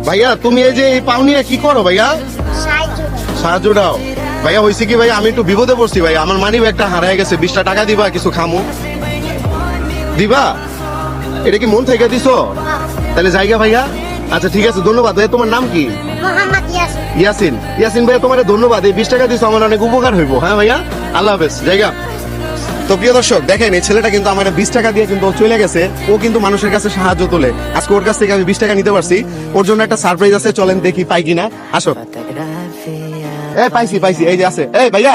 ভাইয়া তুমি এই যে এই পাও নিয়ে কি করো ভাইয়া? সাহায্য দাও। ভাইয়া হয়েছে কি ভাইয়া, আমি একটু বিপদে পড়ছি ভাই, আমার মানি ব্যাগটা হারায় গেছে, 20টা টাকা দিবা, কিছু খামু দিবা? এটা কি মন থেকে দিছো? তাহলে জায়গা ভাইয়া। আচ্ছা ঠিক আছে, ধন্যবাদ ভাইয়া। তোমার নাম কি? ইয়াসিন। ইয়াসিন ভাইয়া তোমার ধন্যবাদ, এই 20 টাকা দিছো, আমার অনেক উপকার হইব। হ্যাঁ ভাইয়া, আল্লাহ হাফেজ। জায়গা। তো প্রিয় দর্শক দেখেন, এই ছেলেটা কিন্তু আমার 20 টাকা দিয়ে কিন্তু চলে গেছে। ও কিন্তু মানুষের কাছে সাহায্য তোলে। আজকে ওর কাছ থেকে আমি 20 টাকা নিতে পারছি। ওর জন্য একটা সারপ্রাইজ আছে, চলেন দেখি পাই কিনা। আসো। পাইছি পাইছি, এই যে আছে। ভাইয়া,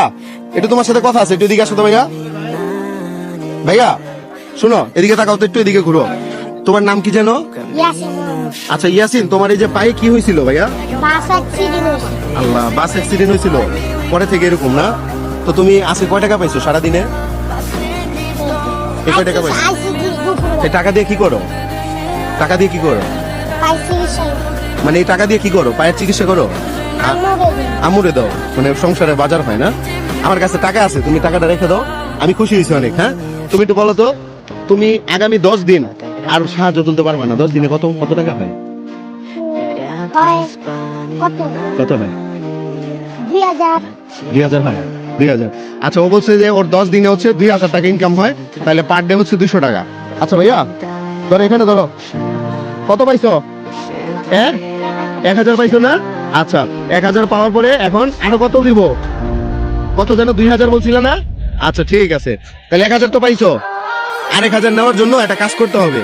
একটু তোমার সাথে কথা আছে, একটু এদিকে আসো তো ভাইয়া। ভাইয়া শুনো, এদিকে তাকাও তো, একটু এদিকে ঘুরো। তোমার নাম কি যেন? আচ্ছা ইয়াসিন, তোমার এই যে পায়ে কি হয়েছিল ভাইয়া? আল্লাহ, বাস অ্যাক্সিডেন্ট হয়েছিল, পরে থেকে এরকম না? তো তুমি আজকে কয় টাকা পাইছো সারাদিনে? কয় টাকা পাইছো? এই টাকা দিয়ে কি করো? টাকা দিয়ে কি করো? মানে এই টাকা দিয়ে কি করো? পায়ের চিকিৎসা করো? আমুরে দাও, মানে সংসারে বাজার হয় না? আমার কাছে টাকা আছে, তুমি টাকাটা রেখে দাও, আমি খুশি হয়েছি অনেক। হ্যাঁ, তুমি একটু বলো তো, তুমি আগামী 10 দিন আর সাহায্য তুলতে পারবে না? 10 দিনে কত কত টাকা হয়? কত হয়? 2000 হয়। 2000। আচ্ছা, ও বলছে যে ওর 10 দিনে হচ্ছে 2000 টাকা ইনকাম হয়, তাহলে পার ডে হচ্ছে 200 টাকা। আচ্ছা ভাইয়া, ধরো এখানে ধরো, কত পাইছো? 1000 পাইছো না? আচ্ছা, 1000 পাওয়ার পরে এখন আরো কত দিব? কত যেন 2000 বলছিল না? আচ্ছা ঠিক আছে, তাহলে 1000 তো পাইছো, আর 1000 নেওয়ার জন্য একটা কাজ করতে হবে।